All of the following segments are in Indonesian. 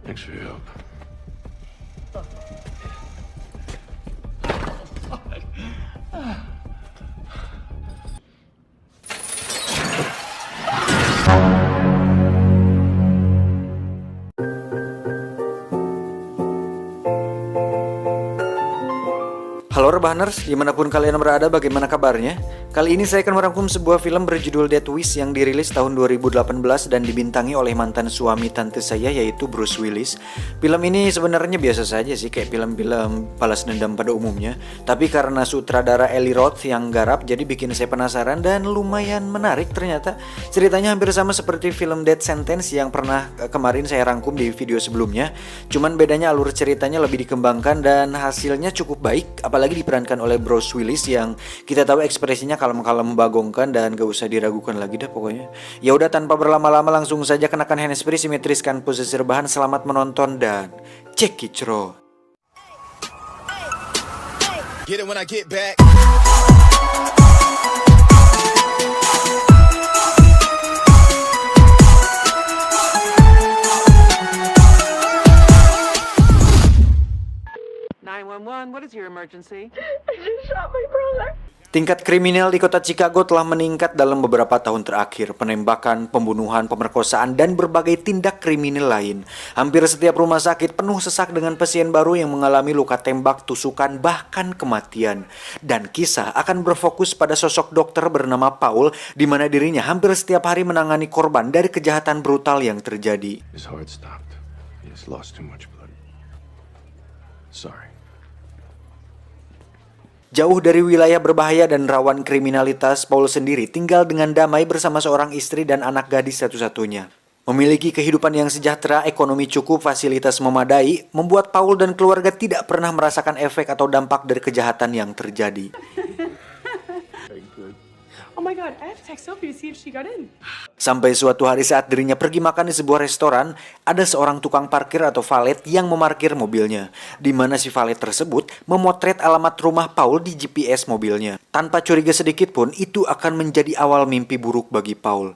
Thanks for your help. Halo Rebahaners, dimanapun kalian berada, bagaimana kabarnya? Kali ini saya akan merangkum sebuah film berjudul Death Wish yang dirilis tahun 2018 dan dibintangi oleh mantan suami tante saya, yaitu Bruce Willis. Film ini sebenarnya biasa saja sih, kayak film-film balas dendam pada umumnya. Tapi karena sutradara Eli Roth yang garap, jadi bikin saya penasaran dan lumayan menarik ternyata. Ceritanya hampir sama seperti film Death Sentence yang pernah kemarin saya rangkum di video sebelumnya. Cuman bedanya alur ceritanya lebih dikembangkan dan hasilnya cukup baik, apalagi diperankan oleh Bruce Willis yang kita tahu ekspresinya kalem-kalem membagongkan dan gak usah diragukan lagi dah pokoknya. Ya udah, tanpa berlama-lama langsung saja kenakan handsfree, simetriskan posisi rebahan, selamat menonton dan cekicro. Get it when I get back. What is your emergency? I just shot my brother. Tingkat kriminal di kota Chicago telah meningkat dalam beberapa tahun terakhir. Penembakan, pembunuhan, pemerkosaan, dan berbagai tindak kriminal lain. Hampir setiap rumah sakit penuh sesak dengan pasien baru yang mengalami luka tembak, tusukan, bahkan kematian. Dan kisah akan berfokus pada sosok dokter bernama Paul, di mana dirinya hampir setiap hari menangani korban dari kejahatan brutal yang terjadi. His heart stopped. He has lost too much blood. Sorry. Jauh dari wilayah berbahaya dan rawan kriminalitas, Paul sendiri tinggal dengan damai bersama seorang istri dan anak gadis satu-satunya. Memiliki kehidupan yang sejahtera, ekonomi cukup, fasilitas memadai, membuat Paul dan keluarga tidak pernah merasakan efek atau dampak dari kejahatan yang terjadi. Oh my god, I have to text Sophie to see if she got in. Sampai suatu hari saat dirinya pergi makan di sebuah restoran, ada seorang tukang parkir atau valet yang memarkir mobilnya, di mana si valet tersebut memotret alamat rumah Paul di GPS mobilnya. Tanpa curiga sedikit pun, itu akan menjadi awal mimpi buruk bagi Paul.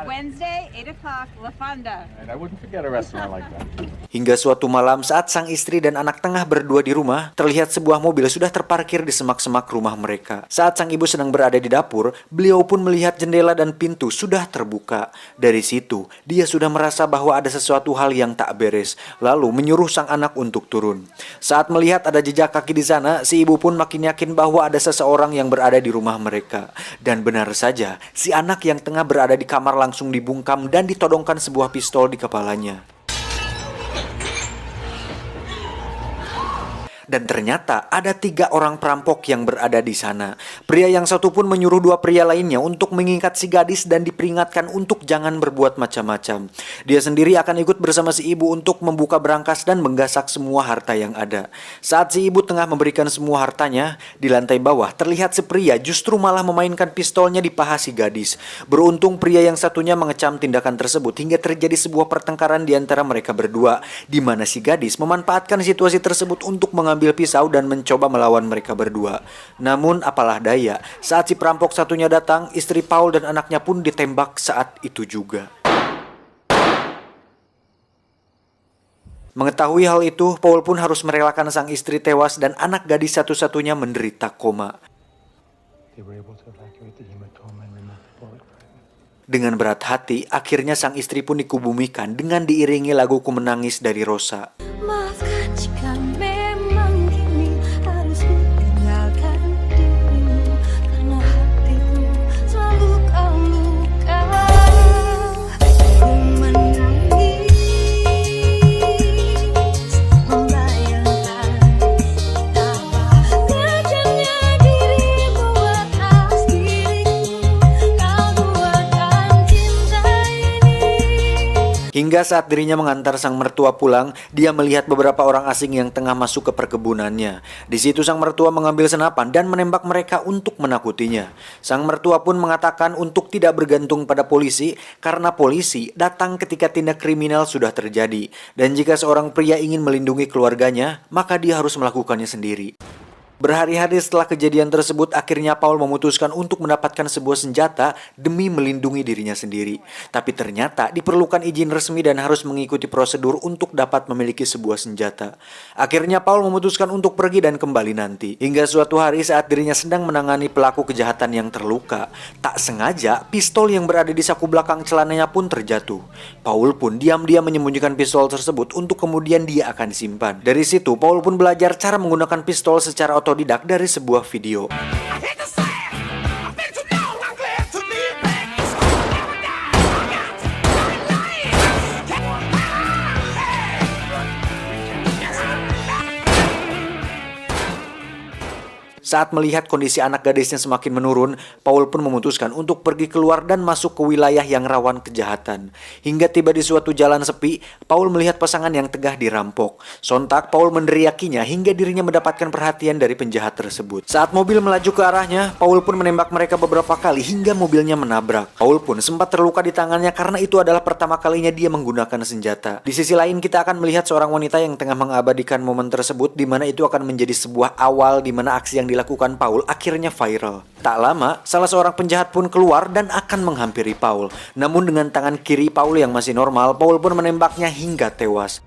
Wednesday, 8 o'clock, La Fonda. I wouldn't forget a restaurant like that. Hingga suatu malam saat sang istri dan anak tengah berdua di rumah, terlihat sebuah mobil sudah terparkir di semak-semak rumah mereka. Saat sang ibu sedang berada di dapur, beliau pun melihat jendela dan pintu sudah terbuka. Dari situ, dia sudah merasa bahwa ada sesuatu hal yang tak beres, lalu menyuruh sang anak untuk turun. Saat melihat ada jejak kaki di sana, si ibu pun makin yakin bahwa ada seseorang yang berada di rumah mereka. Dan benar saja, si anak yang tengah berada di kamar langsung dibungkam dan ditodongkan sebuah pistol di kepalanya. Dan ternyata ada 3 orang perampok yang berada di sana. Pria yang satu pun menyuruh 2 pria lainnya untuk mengikat si gadis dan diperingatkan untuk jangan berbuat macam-macam. Dia sendiri akan ikut bersama si ibu untuk membuka berangkas dan menggasak semua harta yang ada. Saat si ibu tengah memberikan semua hartanya, di lantai bawah terlihat si pria justru malah memainkan pistolnya di paha si gadis. Beruntung pria yang satunya mengecam tindakan tersebut hingga terjadi sebuah pertengkaran di antara mereka berdua, di mana si gadis memanfaatkan situasi tersebut untuk mengambil pisau dan mencoba melawan mereka berdua. Namun apalah daya, saat si perampok satunya datang, istri Paul dan anaknya pun ditembak saat itu juga. Mengetahui hal itu, Paul pun harus merelakan sang istri tewas dan anak gadis satu-satunya menderita koma. Dengan berat hati, akhirnya sang istri pun dikubumikan dengan diiringi lagu Ku Menangis dari Rosa. Maafkan jika memang kini harus ku tinggalkan dirimu, karena hatiku selalu kau lukai. Ku menangis membayangkan betapa belajarnya dirimu atas diriku. Kau buatkan cinta ini. Hingga saat dirinya mengantar sang mertua pulang, dia melihat beberapa orang asing yang tengah masuk ke perkebunannya. Di situ sang mertua mengambil senapan dan menembak mereka untuk menakutinya. Sang mertua pun mengatakan untuk tidak bergantung pada polisi karena polisi datang ketika tindak kriminal sudah terjadi. Dan jika seorang pria ingin melindungi keluarganya, maka dia harus melakukannya sendiri. Berhari-hari setelah kejadian tersebut, akhirnya Paul memutuskan untuk mendapatkan sebuah senjata demi melindungi dirinya sendiri. Tapi ternyata diperlukan izin resmi dan harus mengikuti prosedur untuk dapat memiliki sebuah senjata. Akhirnya Paul memutuskan untuk pergi dan kembali nanti. Hingga suatu hari saat dirinya sedang menangani pelaku kejahatan yang terluka, tak sengaja pistol yang berada di saku belakang celananya pun terjatuh. Paul pun diam-diam menyembunyikan pistol tersebut untuk kemudian dia akan simpan. Dari situ Paul pun belajar cara menggunakan pistol secara otodidak dari sebuah video. Saat melihat kondisi anak gadisnya semakin menurun, Paul pun memutuskan untuk pergi keluar dan masuk ke wilayah yang rawan kejahatan. Hingga tiba di suatu jalan sepi, Paul melihat pasangan yang tengah dirampok. Sontak Paul meneriakinya hingga dirinya mendapatkan perhatian dari penjahat tersebut. Saat mobil melaju ke arahnya, Paul pun menembak mereka beberapa kali hingga mobilnya menabrak. Paul pun sempat terluka di tangannya karena itu adalah pertama kalinya dia menggunakan senjata. Di sisi lain kita akan melihat seorang wanita yang tengah mengabadikan momen tersebut, di mana itu akan menjadi sebuah awal di mana aksi yang dilakukan Paul akhirnya viral. Tak lama, salah seorang penjahat pun keluar dan akan menghampiri Paul. Namun dengan tangan kiri Paul yang masih normal, Paul pun menembaknya hingga tewas.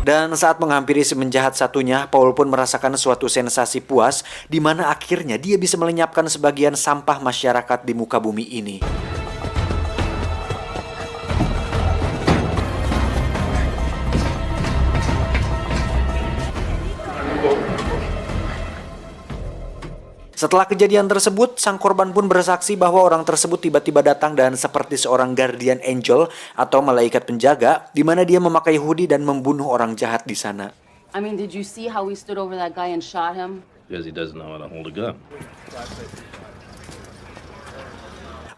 Dan saat menghampiri si penjahat satunya, Paul pun merasakan suatu sensasi puas di mana akhirnya dia bisa melenyapkan sebagian sampah masyarakat di muka bumi ini. Setelah kejadian tersebut, sang korban pun bersaksi bahwa orang tersebut tiba-tiba datang dan seperti seorang guardian angel atau malaikat penjaga, di mana dia memakai hoodie dan membunuh orang jahat di sana. I mean, did you see how we stood over that guy and shot him? Because he doesn't know how to hold a gun.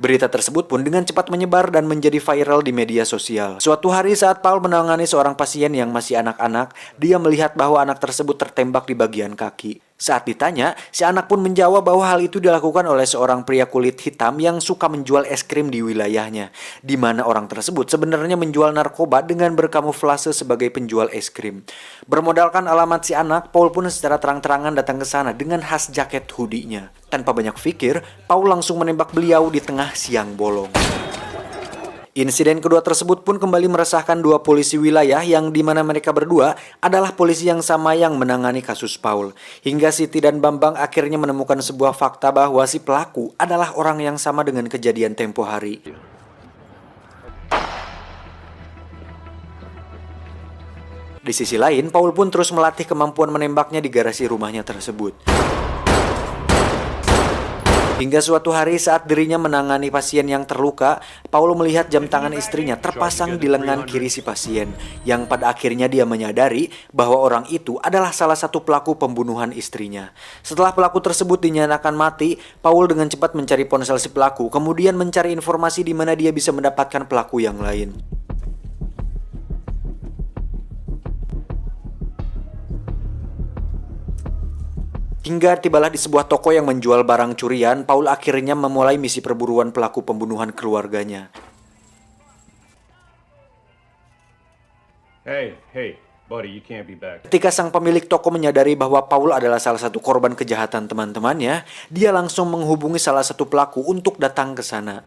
Berita tersebut pun dengan cepat menyebar dan menjadi viral di media sosial. Suatu hari saat Paul menangani seorang pasien yang masih anak-anak, dia melihat bahwa anak tersebut tertembak di bagian kaki. Saat ditanya, si anak pun menjawab bahwa hal itu dilakukan oleh seorang pria kulit hitam yang suka menjual es krim di wilayahnya, di mana orang tersebut sebenarnya menjual narkoba dengan berkamuflase sebagai penjual es krim. Bermodalkan alamat si anak, Paul pun secara terang-terangan datang ke sana dengan khas jaket hoodie-nya. Tanpa banyak pikir, Paul langsung menembak beliau di tengah siang bolong. Insiden kedua tersebut pun kembali meresahkan dua polisi wilayah yang dimana mereka berdua adalah polisi yang sama yang menangani kasus Paul. Hingga Siti dan Bambang akhirnya menemukan sebuah fakta bahwa si pelaku adalah orang yang sama dengan kejadian tempo hari. Di sisi lain, Paul pun terus melatih kemampuan menembaknya di garasi rumahnya tersebut. Hingga suatu hari saat dirinya menangani pasien yang terluka, Paul melihat jam tangan istrinya terpasang di lengan kiri si pasien, yang pada akhirnya dia menyadari bahwa orang itu adalah salah satu pelaku pembunuhan istrinya. Setelah pelaku tersebut dinyatakan mati, Paul dengan cepat mencari ponsel si pelaku, kemudian mencari informasi di mana dia bisa mendapatkan pelaku yang lain. Hingga tibalah di sebuah toko yang menjual barang curian, Paul akhirnya memulai misi perburuan pelaku pembunuhan keluarganya. Hey, buddy, you can't be back. Ketika sang pemilik toko menyadari bahwa Paul adalah salah satu korban kejahatan teman-temannya, dia langsung menghubungi salah satu pelaku untuk datang ke sana.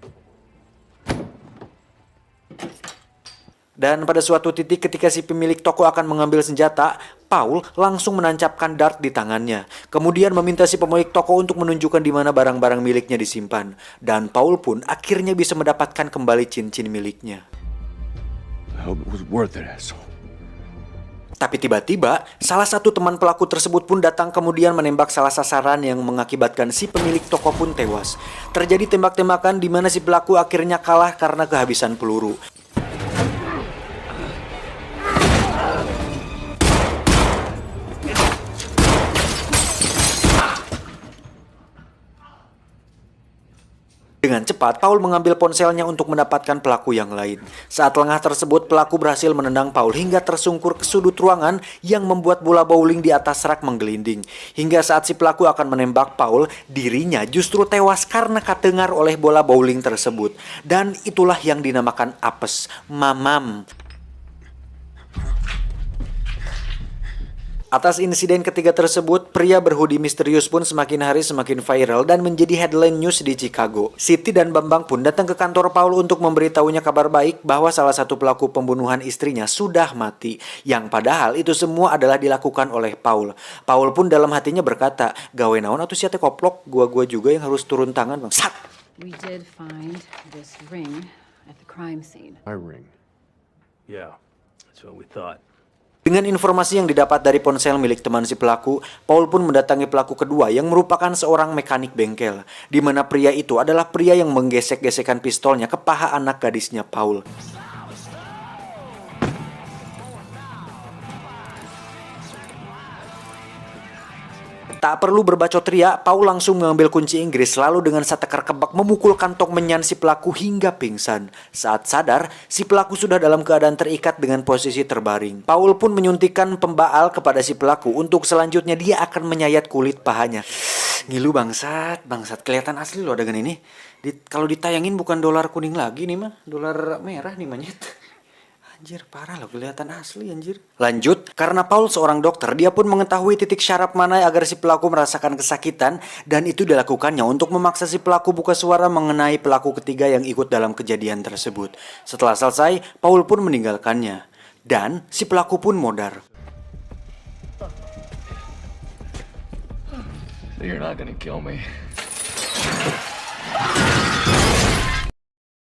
Dan pada suatu titik ketika si pemilik toko akan mengambil senjata, Paul langsung menancapkan dart di tangannya. Kemudian meminta si pemilik toko untuk menunjukkan di mana barang-barang miliknya disimpan. Dan Paul pun akhirnya bisa mendapatkan kembali cincin miliknya. I hope it was worth it, asshole. Tapi tiba-tiba, salah satu teman pelaku tersebut pun datang kemudian menembak salah sasaran yang mengakibatkan si pemilik toko pun tewas. Terjadi tembak-tembakan di mana si pelaku akhirnya kalah karena kehabisan peluru. Dengan cepat, Paul mengambil ponselnya untuk mendapatkan pelaku yang lain. Saat lengah tersebut, pelaku berhasil menendang Paul hingga tersungkur ke sudut ruangan yang membuat bola bowling di atas rak menggelinding. Hingga saat si pelaku akan menembak Paul, dirinya justru tewas karena katengar oleh bola bowling tersebut. Dan itulah yang dinamakan apes, mamam. Atas insiden ketiga tersebut, pria berhoodie misterius pun semakin hari semakin viral dan menjadi headline news di Chicago. Siti dan Bambang pun datang ke kantor Paul untuk memberitahunya kabar baik bahwa salah satu pelaku pembunuhan istrinya sudah mati. Yang padahal itu semua adalah dilakukan oleh Paul. Paul pun dalam hatinya berkata, gawe naon atuh sia teh koplok, gua juga yang harus turun tangan, Bang. Sat! We did find this ring at the crime scene. My ring. Yeah, that's what we thought. Dengan informasi yang didapat dari ponsel milik teman si pelaku, Paul pun mendatangi pelaku kedua yang merupakan seorang mekanik bengkel, di mana pria itu adalah pria yang menggesek-gesekkan pistolnya ke paha anak gadisnya Paul. Tak perlu berbacot ria, Paul langsung mengambil kunci Inggris lalu dengan setekar kebak memukul kantong menyan si pelaku hingga pingsan. Saat sadar, si pelaku sudah dalam keadaan terikat dengan posisi terbaring. Paul pun menyuntikkan pembaal kepada si pelaku untuk selanjutnya dia akan menyayat kulit pahanya. Ngilu bangsat kelihatan asli loh adegan ini. Kalau ditayangin bukan dolar kuning lagi nih mah, dolar merah nih monyet. Anjir, parah loh, kelihatan asli anjir. Lanjut, karena Paul seorang dokter, dia pun mengetahui titik syaraf mana agar si pelaku merasakan kesakitan, dan itu dilakukannya untuk memaksa si pelaku buka suara mengenai pelaku ketiga yang ikut dalam kejadian tersebut. Setelah selesai, Paul pun meninggalkannya, dan si pelaku pun modar. You're not gonna kill me.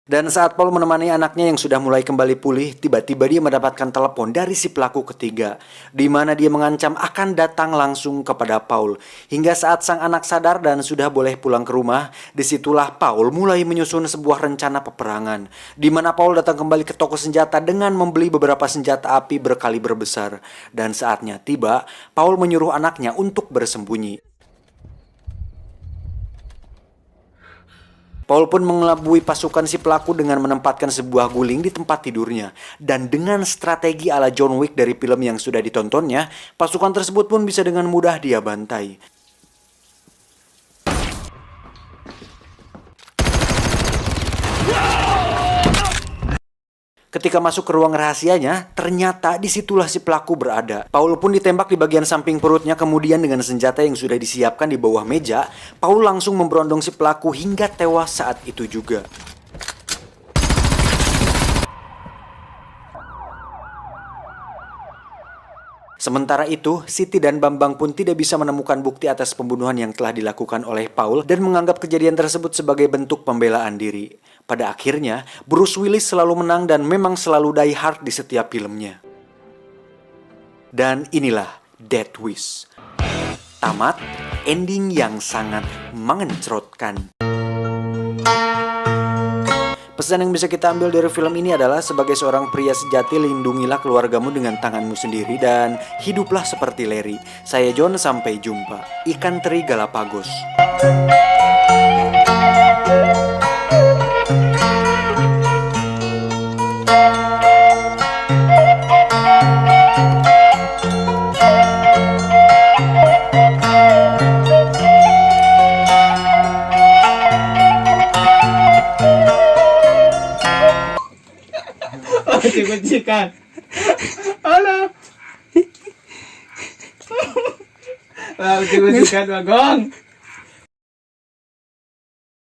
Dan saat Paul menemani anaknya yang sudah mulai kembali pulih, tiba-tiba dia mendapatkan telepon dari si pelaku ketiga, di mana dia mengancam akan datang langsung kepada Paul. Hingga saat sang anak sadar dan sudah boleh pulang ke rumah, disitulah Paul mulai menyusun sebuah rencana peperangan, di mana Paul datang kembali ke toko senjata dengan membeli beberapa senjata api berkaliber besar. Dan saatnya tiba, Paul menyuruh anaknya untuk bersembunyi. Paul pun mengelabui pasukan si pelaku dengan menempatkan sebuah guling di tempat tidurnya. Dan dengan strategi ala John Wick dari film yang sudah ditontonnya, pasukan tersebut pun bisa dengan mudah dia bantai. Ketika masuk ke ruang rahasianya, ternyata disitulah si pelaku berada. Paul pun ditembak di bagian samping perutnya, kemudian dengan senjata yang sudah disiapkan di bawah meja, Paul langsung memberondong si pelaku hingga tewas saat itu juga. Sementara itu, Siti dan Bambang pun tidak bisa menemukan bukti atas pembunuhan yang telah dilakukan oleh Paul dan menganggap kejadian tersebut sebagai bentuk pembelaan diri. Pada akhirnya, Bruce Willis selalu menang dan memang selalu die hard di setiap filmnya. Dan inilah Death Wish. Tamat, ending yang sangat mengencrotkan. Pesan yang bisa kita ambil dari film ini adalah sebagai seorang pria sejati, lindungilah keluargamu dengan tanganmu sendiri dan hiduplah seperti Larry. Saya John, sampai jumpa. Ikan teri Galapagos. Kuncikan. Halo. Kuncikan Bagong.